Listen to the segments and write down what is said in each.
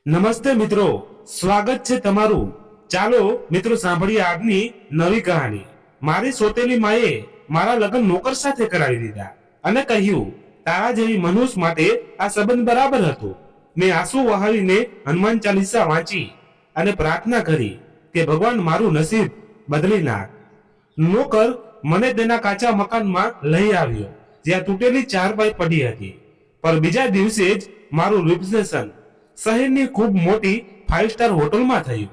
નમસ્તે મિત્રો, સ્વાગત છે તમારું। ચાલો મિત્રો સાંભળીએ આજની નવી કહાની। મારી સોતેલી માએ મારા લગ્ન નોકર સાથે કરાવી દીધા અને કહ્યું, તારા જેવી મનુષ્ય માટે આ સંબંધ બરાબર હતો। મેં આંસુ વહાવીને હનુમાન ચાલીસા વાંચી અને પ્રાર્થના કરી કે ભગવાન મારું નસીબ બદલી નાખ। નોકર મને તેના કાચા મકાનમાં લઈ આવ્યો, જ્યાં તૂટેલી ચારપાઈ પડી હતી। પર બીજા દિવસે જ મારું રિસેપ્શન શહેરની ખૂબ મોટી 5 સ્ટાર હોટલમાં થયું।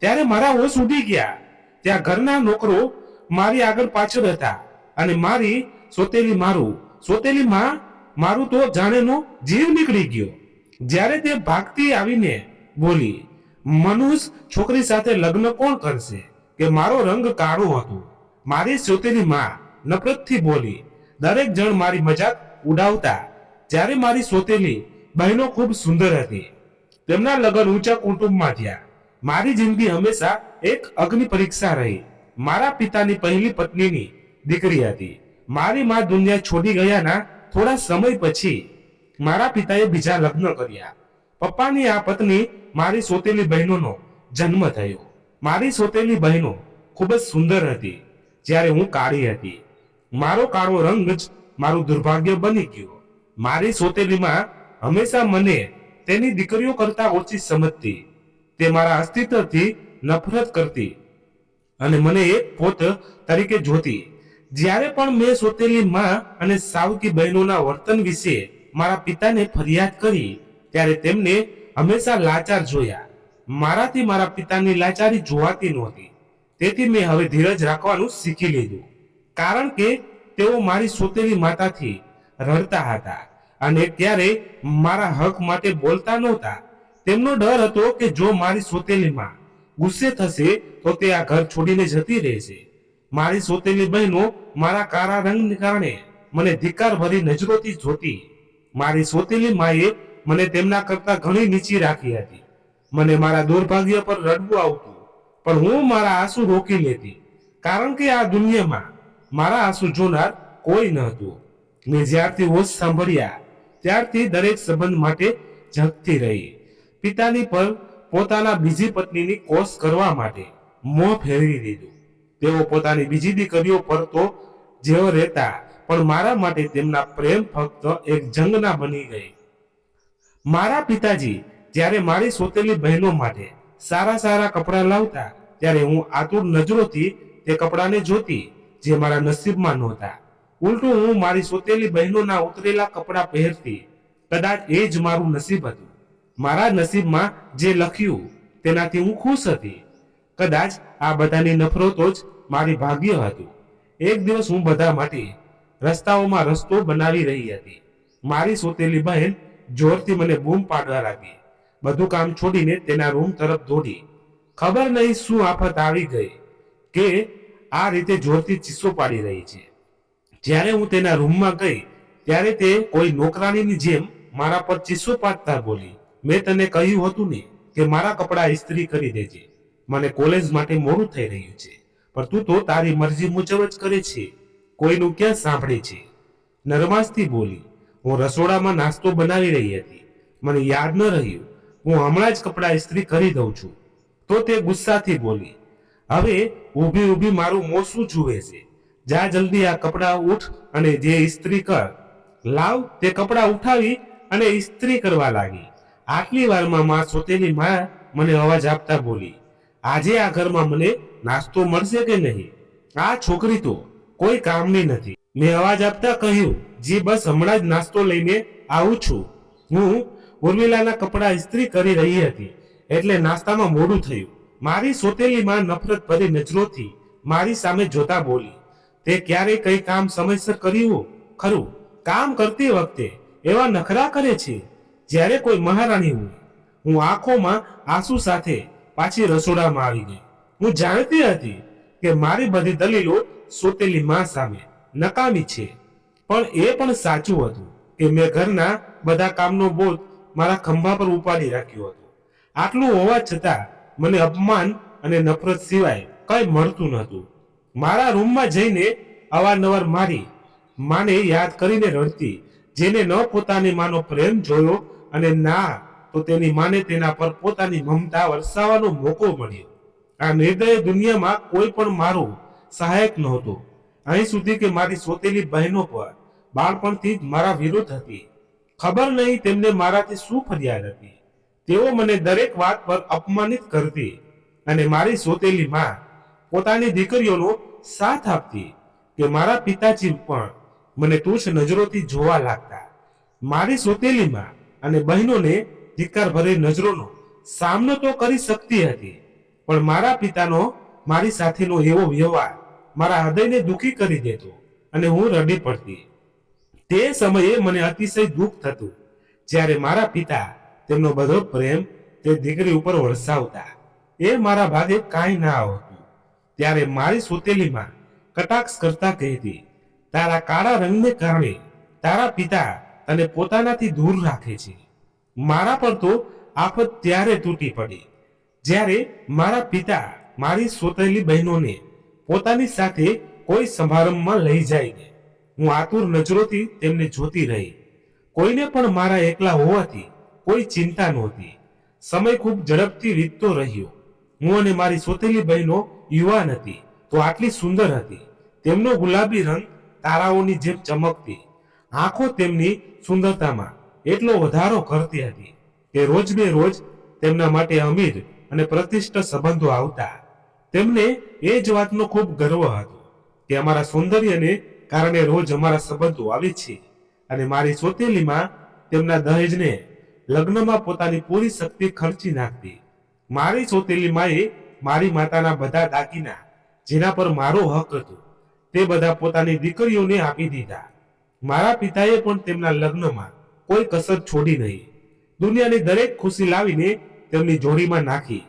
ત્યારે મારા હોશ ઉડી ગયા। ત્યાં ઘરના નોકરો મારી આગળ પાછળ હતા અને મારી સોતેલી માં મારું તો જાણેનો જીવ નીકળી ગયો। જ્યારે તે ભાગતી આવીને બોલી, મનુષ્ય છોકરી સાથે લગ્ન કોણ કરશે કે મારો રંગ કાળો હતો। મારી સોતેલી માં નફરતથી બોલી। દરેક જણ મારી મજાક ઉડાવતા। જ્યારે મારી સોતેલી બહેનો ખૂબ સુંદર હતી। તેમના લગ્ન ઊંચા કુટુંબમાં થયા। મારી જિંદગી હંમેશા એક અગ્નિ પરીક્ષા રહી। મારા પિતાની પહેલી પત્નીની દીકરી હતી। મારી માં દુનિયા છોડી ગયાના થોડા સમય પછી મારા પિતાએ બીજા લગ્ન કર્યા। પપ્પાની આ પત્ની મારી સોતેલી બહેનોનો જન્મ થયો। મારી સોતેલી બહેનો ખૂબ જ સુંદર હતી, જ્યારે હું કાળી હતી। મારો કાળો રંગ જ મારું દુર્ભાગ્ય બની ગયો। મારી સોતેલીમાં હંમેશા મને તેની દીકરીઓ કરતા ઓછી સમજતી। તે મારા અસ્તિત્વથી નફરત કરતી અને મને એક પોત તરીકે જોતી। જ્યારે પણ મેં સોતેલી માં અને સાવકી બહેનોના વર્તન વિશે મારા પિતાને ફરિયાદ કરી, ત્યારે તેમને હંમેશા લાચાર જોયા। મારાથી મારા પિતાની લાચારી જોવાતી નહોતી। તેથી મેં હવે ધીરજ રાખવાનું શીખી લીધું, કારણ કે તેઓ મારી સોતેલી માતાથી રડતા હતા અને ક્યારેય મારા હક માટે બોલતા નહોતા। તેમનો ડર હતો કે જો મારી સોતેલી માં ગુસ્સે થશે તો તે આ ઘર છોડીને જતી રહેશે। મારી સોતેલી બહેનો મારા કાળા રંગને કારણે મને ધિક્કાર ભરી નજરોથી જોતી। મારી સોતેલી માએ મને તેમના કરતા ઘણી નીચી રાખી હતી। મને મારા દુર્ભાગ્ય પર રડવું આવતું, પણ હું મારા આંસુ રોકી લેતી, કારણ કે આ દુનિયામાં મારા આંસુ જોનાર કોઈ ન હતું। મેં જ્યારથી હોશ સાંભળ્યા ત્યારથી દરેક સંબંધ માટે ઝંખતી રહી। પિતાની પર પોતાના બીજી પત્નીની કોશ કરવા માટે મોં ફેરવી દીધું। તેઓ પોતાની બીજી દીકરીઓ પર તો જેવો રહેતા, પણ મારા માટે તેમના પ્રેમ ફક્ત એક જંગના બની ગઈ। મારા પિતાજી જ્યારે મારી સોતેલી બહેનો માટે સારા કપડાં લાવતા, ત્યારે હું આતુર નજરોથી તે કપડાને જોતી જે મારા નસીબમાં નહોતા। ઉલટું હું મારી સોતેલી બહેનોના ઉતરેલા કપડાં પહેરતી। કદાચ એ જ મારું નસીબ હતું। મારા નસીબમાં જે લખ્યું તેનાથી હું ખુશ હતી। કદાચ આ બધાની નફરતો જ મારી ભાગ્ય હતું। એક દિવસ હું બધા માટે રસ્તાઓમાં રસ્તો બનાવી રહી હતી। મારી સોતેલી બહેન જોરથી મને બૂમ પાડવા લાગી। બધું કામ છોડીને તેના રૂમ તરફ દોડી। ખબર નહીં શું આફત આવી ગઈ કે આ રીતે જોરથી ચીસો પાડી રહી છે। જ્યારે હું તેના રૂમમાં ગઈ ત્યારે તે કોઈ નોકરાણીની જેમ મારા પર ચીસો પાડતા બોલી, મેં તને કહ્યું હતું ને કે મારા કપડાં ઇસ્ત્રી કરી દેજે। મને કોલેજ માટે મોડું થઈ રહ્યું છે, પણ તું તો તારી મરજી મુજબ જ કરે છે, કોઈનું ક્યાં સાંભળે છે। નરમાશથી બોલી। હું રસોડામાં નાસ્તો બનાવી રહી હતી। મને યાદ ન રહ્યું, હું હમણાં જ કપડાં ઇસ્ત્રી કરી દઉં છું। તો તે ગુસ્સાથી બોલી, હવે ઊભી મારું મોં શું જુએ છે? જા જલ્દી આ કપડાં ઉઠ અને જે ઇસ્ત્રી કર। લાવ તે કપડાં ઉઠાવી અને ઇસ્ત્રી કરવા લાગી। આટલી વારમાં માં સોતેલી માં મને અવાજ આપતા બોલી, આજે આ ઘરમાં મને નાસ્તો મળશે કે નહીં? આ છોકરી તો કોઈ કામની નથી। મેં અવાજ આપતા કહ્યું, જી બસ હમણાં જ નાસ્તો લઈને આવું છું। હું ઉર્મિલાના કપડાં ઇસ્ત્રી કરી રહી હતી એટલે નાસ્તામાં મોડું થયું। મારી સોતેલી માં નફરત ભરી નજરોથી મારી સામે જોતા બોલી, તે ક્યારેય કઈ કામ સમયસર કર્યું ખરું? કામ કરતી વખતે એવા નખરા કરે છે જ્યારે કોઈ મહારાણી હોય। હું આંખોમાં આંસુ સાથે પાછી રસોડામાં આવી ગઈ। હું જાણતી હતી કે મારી બધી દલીલો સોતેલી માં સામે નકામી છે, પણ એ પણ સાચું હતું કે મેં ઘરના બધા કામનો બોજ મારા ખંભા પર ઉપાડી રાખ્યો હતો। આટલું હોવા છતાં મને અપમાન અને નફરત સિવાય કઈ મળતું નહોતું। મારા રૂમમાં જઈને અવારનવાર મારી માને યાદ કરીને રડતી, જેને ન પોતાની માનો પ્રેમ જોયો અને ના તો તેની માને તેના પર પોતાની મમતા વરસાવવાનો મોકો મળ્યો. આ નિર્દય દુનિયામાં કોઈ પણ મારું સહાયક નહોતો. અહીં સુધી કે મારી સોતેલી બહેનો પર બાળપણથી જ મારા વિરુદ્ધ હતી. ખબર નહીં તેમને મારાથી શું ફરિયાદ હતી. તેઓ મને દરેક વાત પર અપમાનિત કરતી અને મારી સોતેલી માં પોતાની દીકરીઓનો સાથ આપતી કે મારા પિતાજી પણ મને તુચ્છ નજરોથી જોવા લાગતા. મારી સોતેલી માં અને બહેનોને ધિક્કાર ભરી નજરોનો સામનો તો કરી શકતી હતી, પણ મારા પિતાનો મારી સાથેનો એવો વ્યવહાર મારા હૃદયને દુઃખી કરી દેતો અને હું રડી પડતી. તે સમયે મને અતિશય દુઃખ થતું જ્યારે મારા પિતા તેમનો બધો પ્રેમ તે દીકરી ઉપર વરસાવતા. એ મારા ભાગે કાંઈ ના હોતું. ત્યારે મારી સોતેલીમાં કટાક્ષ કરતા કહેતી, તારા કાળા રંગને કારણે તારા પિતા તને પોતાનાથી દૂર રાખે છે. મારા પર તો આફત ત્યારે તૂટી પડી જ્યારે મારા પિતા મારી સોતેલી બહેનોને પોતાની સાથે કોઈ સમારંભમાં લઈ જાયને હું આતુર નજરોથી તેમને જોતી રહી. કોઈને પણ મારા એકલા હોવાથી કોઈ ચિંતા નહોતી. સમય ખૂબ ઝડપથી વીતતો રહ્યો. હું અને મારી સોતેલી બહેનો યુવાન હતી તો આટલી સુંદર હતી. તેમનો ગુલાબી રંગ તારાઓની જેમ ચમકતી. આંખો તેમની સુંદરતામાં એટલો વધારો કરતી હતી કે રોજ બે રોજ તેમના માટે અમીર અને પ્રતિષ્ઠિત સંબંધો આવતા. તેમને એ જ વાતનો ખૂબ ગર્વ હતો કે અમારા સૌંદર્યને કારણે રોજ અમારા સંબંધો આવે છે અને મારી સોતેલીમાં તેમના દહેજને લગ્નમાં પોતાની પૂરી શક્તિ ખર્ચી નાખતી. મારી સોતેલી માએ મારી માતાના બધા દાગીના જેના પર મારો હક હતો તે બધા પોતાની દીકરીઓને આપી દીધા. મારા પિતાએ પણ તેમના લગ્નમાં કોઈ કસર છોડી નહીં. દુનિયાની દરેક ખુશી લાવીને તેમની જોડીમાં નાખી.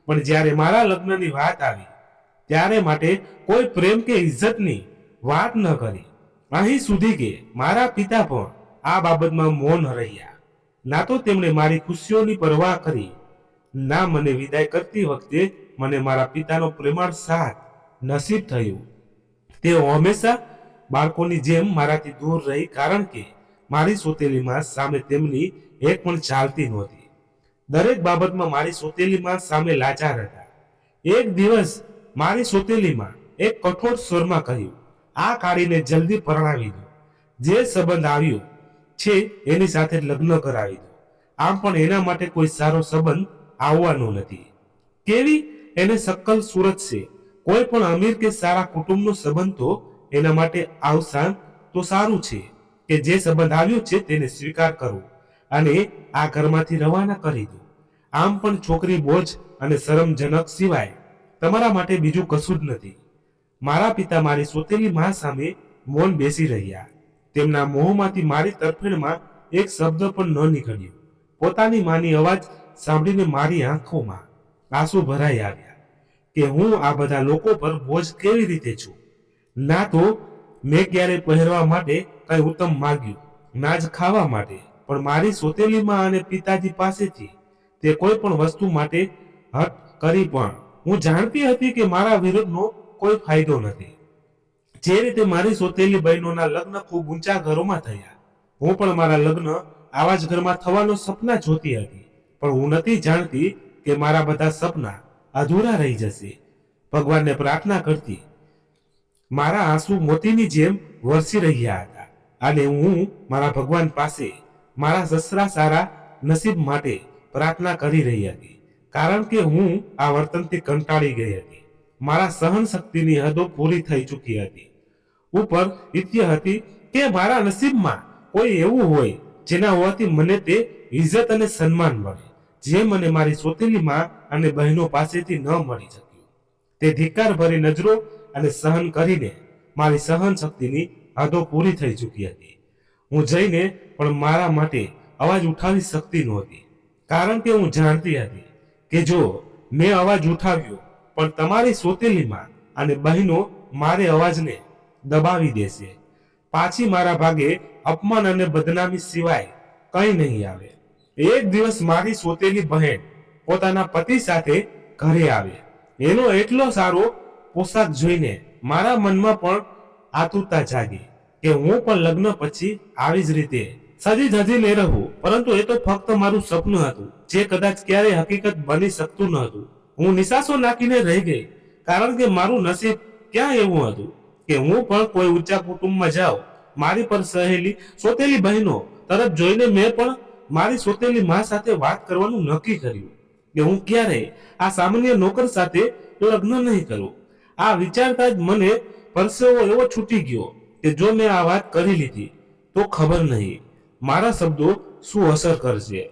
પણ જ્યારે મારા લગ્નની વાત આવી ત્યારે માટે કોઈ પ્રેમ કે ઇજ્જતની વાત ન કરી. અહીં સુધી કે મારા પિતા પણ આ બાબતમાં મૌન રહ્યા. ના તો તેમણે મારી ખુશીઓની પરવા કરી, ના મને વિદાય કરતી વખતે મને મારા પિતાનો પ્રેમાળ સાથ નસીબ થયું. તેઓ હંમેશા બાળકોની જેમ મારાથી દૂર રહી, કારણ કે મારી સોતેલીમાં સામે તેમની એક પણ ચાલતી નહોતી. દરેક બાબતમાં મારી સોતેલીમાં સામે લાચાર હતા. એક દિવસ મારી સોતેલીમાં એક કઠોર સ્વરમાં કહ્યું, આ કાળીને જલ્દી પરણાવી દો. જે સંબંધ આવ્યો છે એની સાથે લગ્ન કરાવી દો. આમ પણ એના માટે કોઈ સારો સંબંધ આવવાનો નથી. કેવી એને સક્કલ સુરત છે. કોઈ પણ અમીર કે સારા કુટુંબનો સંબંધ તો એના માટે આવસાન તો સારું છે કે જે સંબંધ આવ્યો છે તેને સ્વીકાર કરો અને આ ઘરમાંથી રવાના કરી દો. આમ પણ છોકરી બોજ અને શરમજનક સિવાય તમારા માટે બીજું કશું જ નથી. મારા પિતા મારી સોતેલી માં સામે મૌન બેસી રહ્યા. તેમના મોંમાંથી મારી તરફેણમાં એક શબ્દ પણ ન નીકળ્યો. પોતાની માની અવાજ સાંભળીને મારી આંખોમાં આંસુ ભરાઈ આવ્યા કે હું આ બધા લોકો પર બોજ કેવી રીતે છું. ના તો મેં ક્યારે પહેરવા માટે કઈ ઉત્તમ માગ્યું, ના જ ખાવા માટે. પણ મારી સોતેલી માં અને પિતાજી પાસેથી તે કોઈ પણ વસ્તુ માટે હટ કરી, પણ હું જાણતી હતી કે મારા વિરુદ્ધનો કોઈ ફાયદો નથી. જે રીતે મારી સોતેલી બહેનોના લગ્ન ખૂબ ઊંચા ઘરોમાં થયા, હું પણ મારા લગ્ન આવા જ ઘરમાં થવાનો સપના જોતી હતી. પણ હું નથી જાણતી કે મારા બધા સપના અધૂરા રહી જશે. ભગવાનને પ્રાર્થના કરતી મારા આંસુ મોતીની જેમ વરસી રહ્યા હતા અને હું મારા ભગવાન પાસે મારા સસરા સારા નસીબ માટે પ્રાર્થના કરી રહી હતી, કારણ કે હું આ વર્તનથી કંટાળી ગઈ હતી. મારા સહન શક્તિની હદો પૂરી થઈ ચૂકી હતી. ઉપર ઇત્ય હતી કે મારા નસીબમાં કોઈ એવું હોય જેના હોવાથી મને તે ઇજ્જત અને સન્માન મળે, જે મને મારી સોતેલી માં અને બહેનો પાસેથી ન મળી શક્યું. તે ધિક્કાર ભરી નજરો અને સહન કરીને મારી સહન શક્તિની હદો પૂરી થઈ ચૂકી હતી. હું જઈને પણ મારા માટે અવાજ ઉઠાવી શકતી નહોતી, કારણ કે હું જાણતી હતી કે જો મેં અવાજ ઉઠાવ્યો પણ તમારી સોતેલીમાં અને બહેનો મારે અવાજને દબાવી દેશે. પાછી મારા ભાગે અપમાન અને બદનામી સિવાય કંઈ નહીં આવે. એક દિવસ મારી સોતેલી બહેન પોતાના પતિ સાથે ઘરે આવે. એનો એટલો સારો પોશાક જોઈને મારા મનમાં પણ આતુરતા જાગી કે હું પણ લગ્ન પછી આવી જ રીતે સજી ધજીને રહું, પરંતુ એ તો ફક્ત મારું સપનું હતું, જે કદાચ ક્યારેય હકીકત બની શકતું ન હતું. હું નિશાસો નાખીને રહી ગઈ, કારણ કે મારું નસીબ ક્યાં એવું હતું કે હું પણ કોઈ ઊંચા કુટુંબમાં જાઉં. મારી પર સહેલી સોતેલી બહેનો તરફ જોઈને મેં પણ મારી સોતેલી માં સાથે વાત કરવાનું નક્કી કર્યું કે હું ક્યારેય આ સામાન્ય નોકર સાથે લગ્ન નહીં કરું. આ વિચારતા જ મને પરસેવો એવો છૂટી ગયો કે જો મેં આ વાત કરી લીધી તો ખબર નહીં મારા શબ્દો શું અસર કરશે.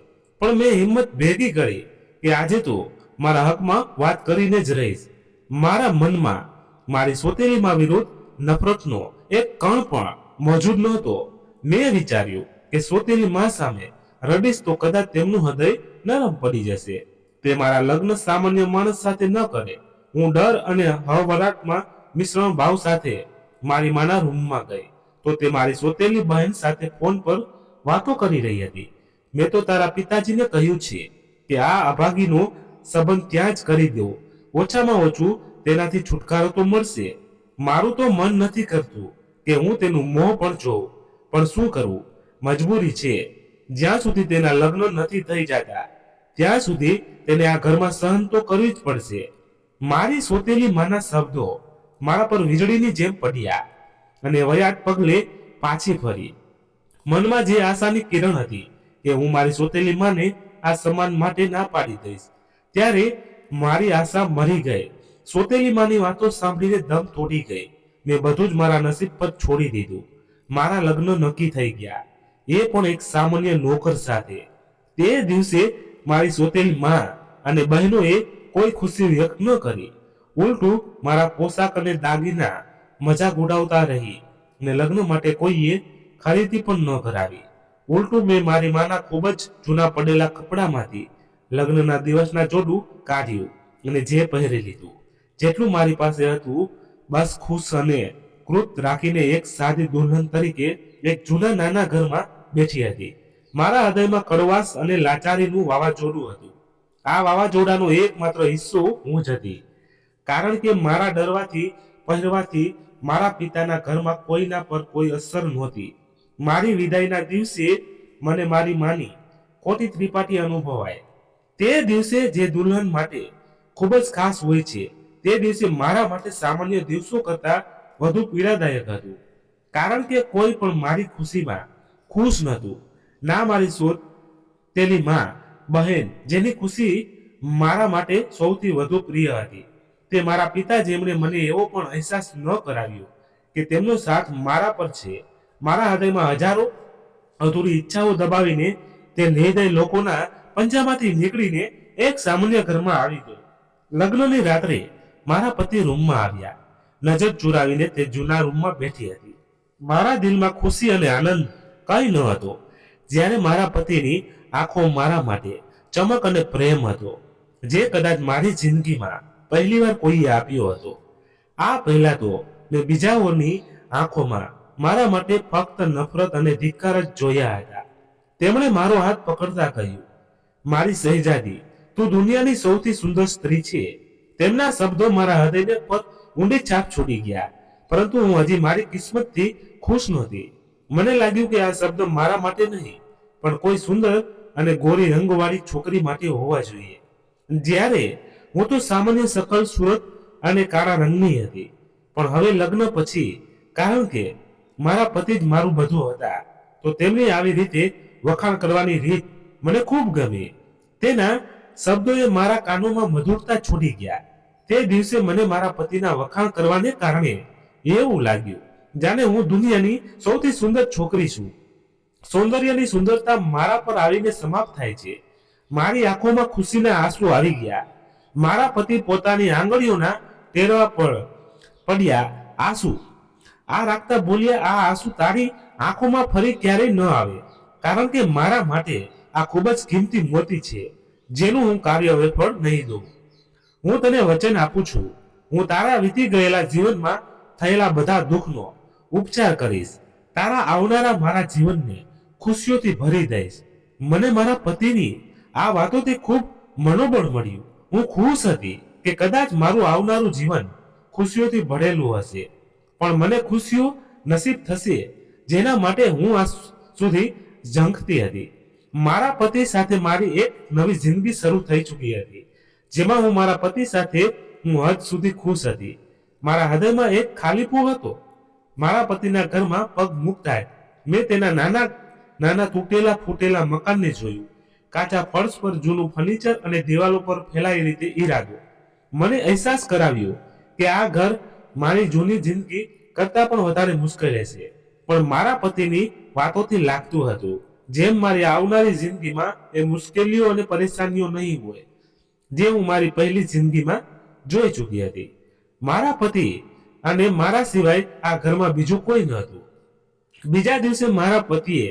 પણ મેં હિંમત ભેગી કરી કે આજે તો મારા હકમાં વાત કરીને જ રહીશ. મારા મનમાં મારી સોતેલી માં વિરુદ્ધ નફરતનો એક કણ પણ મોજૂદ નહોતો. મેં વિચાર્યું કે સોતેલી માં સામે રડીશ તો કદાચ તેમનું હૃદય નરમ પડી જશે. તે મારા લગ્ન સામાન્ય માણસ સાથે ન કરે. હું ડર અને હળવળાટમાં મિશ્રણ ભાવ સાથે મારી માના રૂમમાં ગઈ તો તે મારી સોતેલી બહેન સાથે ફોન પર વાતો કરી રહી હતી. મેં તો તારા પિતાજીને કહ્યું છે કે આ અભાગીનો સંબંધ ત્યાં જ કરી દેવો, ઓછામાં ઓછું તેનાથી છુટકારો તો મળશે. મારું તો મન નથી કરતું કે હું તેનું મોં પણ જોઉં, પણ શું કરવું, મજબૂરી છે. જ્યાં સુધી તેના લગ્ન નથી થઈ જતા ત્યાં સુધી તેને આ ઘરમાં સહન તો કરવી જ પડશે. મારી સોતેલી માના શબ્દો મારા પર વીજળીની જેમ પડ્યા અને વયાટ પગલે પાછી ફરી. મનમાં જે આશાની કિરણ હતી કે હું મારી સોતેલી માને આ સન્માન માટે ના પાડી દઈશ, ત્યારે મારી આશા મરી ગઈ. સોતેલી માની વાતો સાંભળીને દમ તોડી ગઈ. મેં બધું જ મારા નસીબ પર છોડી દીધું. મારા લગ્ન નક્કી થઈ ગયા, એ પણ એક સામાન્ય નોકર સાથે. તે દિવસે મારી સોતેલી માં અને બહેનોએ કોઈ ખુશી વ્યક્ત ન કરી. ઉલટું મારા પોશાક અને દાગીના મજાક ઉડાવતા રહી ને લગ્ન માટે કોઈએ ખરીદી પણ ન કરાવી. ઉલટું મેં મારી માના ખૂબ જ જૂના પડેલા કપડામાંથી લગ્નના દિવસના જોડું કાઢ્યું અને જે પહેરી લીધું. જેટલું મારી પાસે હતું બસ ખુશ અને કૃત રાખીને એક સાદી દુલ્હન તરીકે એક જૂના નાના ઘરમાં બેઠી હતી. મારા હૃદયમાં કડવાશ અને લાચારીનું વાવાઝોડું હતું. આ વાવાઝોડાનો એકમાત્ર હિસ્સો હું જ હતી, કારણ કે મારા ડરવાથી પહેરવાથી મારા પિતાના ઘરમાં કોઈના પર કોઈ અસર નહોતી. મારી વિદાયના દિવસે મને મારી માની ખોટી ત્રિપાઠી અનુભવાય. તે દિવસે જે દુલ્હન માટે ખૂબ જ ખાસ હોય છે, તે દિવસે મારા માટે સામાન્ય દિવસો કરતા વધુ પીડાદાયક હતું, કારણ કે કોઈ પણ મારી ખુશીમાં ખુશ નહોતું. ના મારી સોતેલી માં બહેન, જેની ખુશી મારા માટે સૌથી વધુ પ્રિય હતી, તે મારા પિતા, જેમણે મને એવો પણ અહેસાસ ન કરાવ્યો કે તેમનો સાથ મારા પર છે. મારા હૃદયમાં હજારો અધૂરી ઈચ્છાઓ દબાવીને તે નિર્દય લોકોના પંજામાંથી નીકળીને એક સામાન્ય ઘરમાં આવી ગયો. લગ્નની રાત્રે મારા પતિ રૂમમાં આવ્યા. નજર ચુરાવીને તે જૂના રૂમમાં બેઠી હતી. મારા દિલમાં ખુશી અને આનંદ કંઈ ન હતો, જ્યારે મારા પતિની આંખો મારા માટે ચમક અને પ્રેમ હતો, જે કદાચ મારી જિંદગીમાં પહેલીવાર કોઈએ આપ્યો હતો. આ પહેલા તો મેં બીજાઓની આંખોમાં મારા માટે ફક્ત નફરત અને ધિક્કાર જ જોયા હતા. તેમણે મારો હાથ પકડતા કહ્યું, મારી શહેજાદી, તું દુનિયાની સૌથી સુંદર સ્ત્રી છે. તેમના શબ્દો મારા હૃદયને પર ઊંડી છાપ છોડી ગયા, પરંતુ હું હજી મારી કિસ્મતથી ખુશ નહોતી. મને લાગ્યું કે આ શબ્દ મારા માટે નહીં, પણ કોઈ સુંદર અને ગોરી રંગવાળી છોકરી માટે હોવા જોઈએ. જ્યારે હું તો સામાન્ય શકલ સુરત અને કાળા રંગની હતી, પણ હવે લગ્ન પછી, કારણ કે મારા પતિ જ મારું બધું હતા, તો તેમની આવી રીતે વખાણ કરવાની રીત મને ખૂબ ગમી. તેના શબ્દોએ મારા કાનોમાં મધુરતા છોડી ગયા. તે દિવસે મને મારા પતિના વખાણ કરવાને કારણે એવું લાગ્યું જાણે હું દુનિયાની સૌથી સુંદર છોકરી છું. સૌંદર્યની સુંદરતા મારા પર આવીને સમાપ્ત થાય છે. મારી આંખોમાં ખુશીના આંસુ આવી ગયા. મારા પતિ પોતાની આંગળીઓના ટેરવા પર પડ્યા આંસુ આ રાખતા બોલ્યા, આ આંસુ તારી આંખોમાં ફરી ક્યારેય ન આવે, કારણ કે મારા માટે આ ખૂબ જ કિંમતી મોતી છે, જેનું હું કાર્ય વિફળ નહીં દઉં. હું તને વચન આપું છું, હું તારા વીતી ગયેલા જીવનમાં થયેલા બધા દુઃખનો ઉપચાર કરીશ. તારા આવનારા મારા જીવનને ખુશીઓથી ભરી દઈશ. મને મારા પતિની આ વાતોથી ખૂબ મનોબળ મળ્યું. હું ખુશ હતી કે કદાચ મારું આવનારું જીવન ખુશીઓથી ભરેલું હશે, પણ મને ખુશીઓ નસીબ થશે જેના માટે હું આજ સુધી ઝંખતી હતી. મારા પતિ સાથે મારી એક નવી જિંદગી શરૂ થઈ ચૂકી હતી, જેમાં હું મારા પતિ સાથે હું હદ સુધી ખુશ હતી. મારા હૃદયમાં એક ખાલીપો હતો. મારા પતિના ઘરમાં પગ મૂકતા જ મેં તેના નાના નાના તૂટેલા ફૂટેલા મકાનને જોયું. કાચા ફર્શ પર જૂનું ફર્નિચર અને દિવાલો પર ફેલાઈ રીતે ઈરાદો મને અહેસાસ કરાવ્યો કે આ ઘર મારી જૂની જિંદગી કરતા પણ વધારે મુશ્કેલ છે. પણ મારા પતિની વાતોથી લાગતું હતું જેમ મારી આવનારી જિંદગીમાં એ મુશ્કેલીઓ અને પરેશાનીઓ નહીં હોય જે હું મારી પહેલી જિંદગીમાં જોઈ ચૂકી હતી. મારા પતિ અને મારા સિવાય આ ઘરમાં બીજું કોઈ ન હતું. બીજા દિવસે મારા પતિએ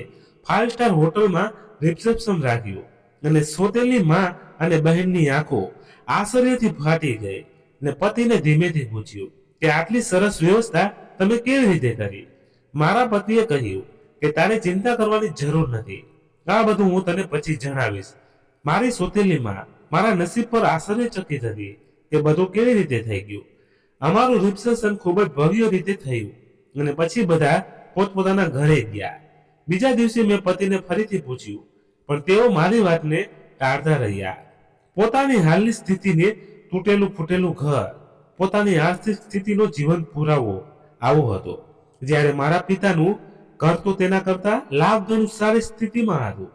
5 સ્ટાર હોટલમાં રિસેપ્શન રાખ્યું અને સોતેલી માં અને બહેનની આંખો આશ્ચર્યથી ફાટી ગઈ ને પતિને ધીમેથી પૂછ્યું કે આટલી સરસ વ્યવસ્થા તમે કેવી રીતે કરી? મારા પતિએ કહ્યું કે તારે ચિંતા કરવાની જરૂર નથી, આ બધું હું તને પછી જણાવીશ. મારી સોતેલી માં મારા નસીબ પર આશ્ચર્યચકિત હતી કે બધું કેવી રીતે થઈ ગયું. અમારું રિસેપ્શન ખૂબ જ ભવ્ય રીતે થયું અને પછી બધા પોતપોતાના ઘરે ગયા. બીજા દિવસે મેં પતિને ફરીથી પૂછ્યું પણ તેઓ મારી વાતને ટાળતા રહ્યા. પોતાની હાલની સ્થિતિને તૂટેલું ફૂટેલું ઘર, પોતાની આર્થિક સ્થિતિનો જીવન પુરાવો આવો હતો, જ્યારે મારા પિતાનું ઘર તો તેના કરતા લાભજનક સારી સ્થિતિમાં હતું.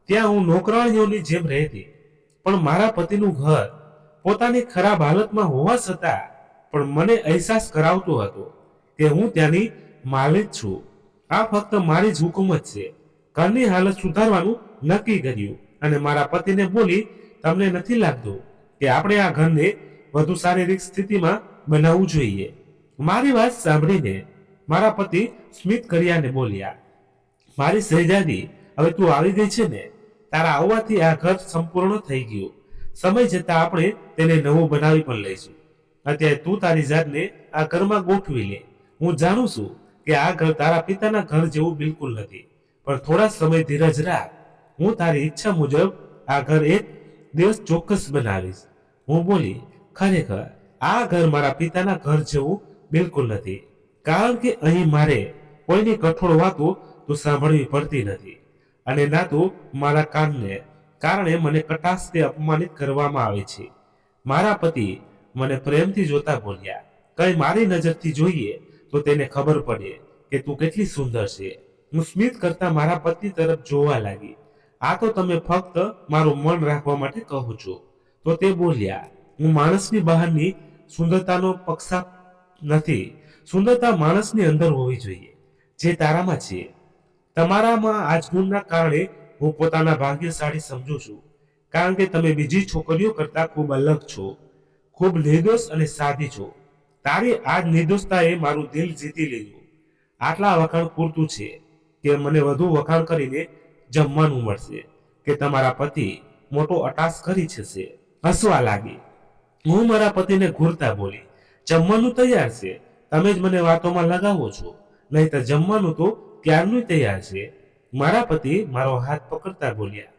ત્યાં હું નોકરાણીઓની જેમ રહેતી, પણ મારા પતિનું ઘર પોતાની ખરાબ હાલતમાં હોવા છતાં પણ મને અહેસાસ કરાવતો હતો કે હું ત્યાંની માલિક છું. આ ફક્ત મારી જ હુકુમત છે. ઘરની હાલત સુધારવાનું નક્કી કર્યું અને મારા પતિને બોલી, તમને નથી લાગતું કે આપણે આ ઘરને વધુ શારીરિક સ્થિતિમાં બનાવવું જોઈએ? મારી વાત સાંભળીને મારા પતિ સ્મિત કર્યાને બોલ્યા, મારી શહેજાદી, હવે તું આવી ગઈ છે ને, તારા આવવાથી આ ઘર સંપૂર્ણ થઈ ગયું. સમય જતાં આપણે તેને નવું બનાવી પણ લઈશું. અત્યારે તું તારી જાતને આ ઘરમાં ગોઠવી લે. હું જાણું છું કે આ ઘર તારા પિતાના ઘર જેવું બિલકુલ નથી, પણ થોડા સમય ધીરજ રાખ. હું તારી ઈચ્છા મુજબ આ ઘર એક દિવસ ચોક્કસ બનાવીશ. હું બોલી, ખરેખર આ ઘર મારા પિતાના ઘર જેવું બિલકુલ નથી, કારણ કે અહીં મારે કોઈની કઠોળ વાતો તો સાંભળવી પડતી નથી અને ના તો મારા કાનને કારણે મને કટાક્ષથી અપમાનિત કરવામાં આવે છે. મારા પતિ મને પ્રેમથી જોતા બોલ્યા, કઈ મારી નજરથી જોઈએ તો તેને ખબર પડે કે તું કેટલી સુંદર છે. હું સ્મિત કરતા મારા પતિ તરફ જોવા લાગી. આ તો તમે ફક્ત મારું મન રાખવા માટે કહો છો. તો તે બોલ્યા, હું માણસની બહારની સુંદરતાનો પક્ષપાત નથી. સુંદરતા માણસની અંદર હોવી જોઈએ, જે તારામાં છે. તમારામાં આ ગુણના કારણે હું પોતાના ભાગ્યશાળી સમજુ છું, કારણ કે તમે બીજી છોકરીઓ કરતા ખૂબ અલગ છો, ખૂબ નિર્દોષ અને સાદી છો. તારી આ નિર્દોષતાએ મારું દિલ જીતી લીધું. આટલા વખાણ પૂરતું છે કે મને વધુ વખાણ કરીને જમવાનું મળશે કે તમારા પતિ મોટો અટાસ કરી જશે. હસવા લાગી. હું મારા પતિને ઘૂરતા બોલી, જમવાનું તૈયાર છે, તમે જ મને વાતોમાં લગાવો છો, નહીં તો જમવાનું તો ક્યારનું તૈયાર છે. મારા પતિ મારો હાથ પકડતા બોલ્યા,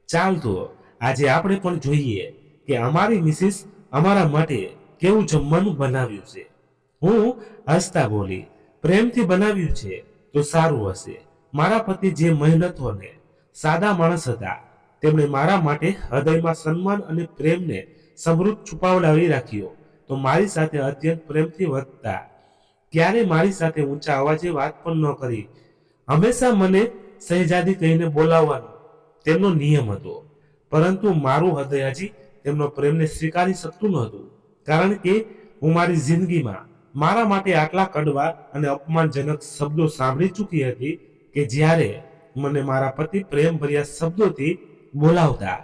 ચાલ તો આજે આપણે પણ જોઈએ કે અમારી મિસિસ અમારા માટે કેવું જમવાનું બનાવ્યું છે. હું હસતા બોલી, પ્રેમથી બનાવ્યું છે તો સારું હશે. મારા પતિ જે મહેનતોને સાદા માણસ હતા, તેમણે મારા માટે હૃદયમાં સન્માન અને પ્રેમને સમૃદ્ધ છુપાવડાવી રાખ્યો. તો મારી સાથે અત્યંત પ્રેમથી વધતા, ક્યારે મારી સાથે ઊંચા અવાજે વાત પણ ન કરી. હંમેશા મને શહેજાદી કહીને બોલાવવાનો તેમનો નિયમ હતો, પરંતુ મારું હૃદય હજી તેમનો પ્રેમને સ્વીકારી શકતું નહોતું, કારણ કે હું મારી જિંદગીમાં મારા માટે આટલા કડવા અને અપમાનજનક શબ્દો સાંભળી ચૂકી હતી કે જ્યારે મને મારા પતિ પ્રેમભર્યા શબ્દોથી બોલાવતા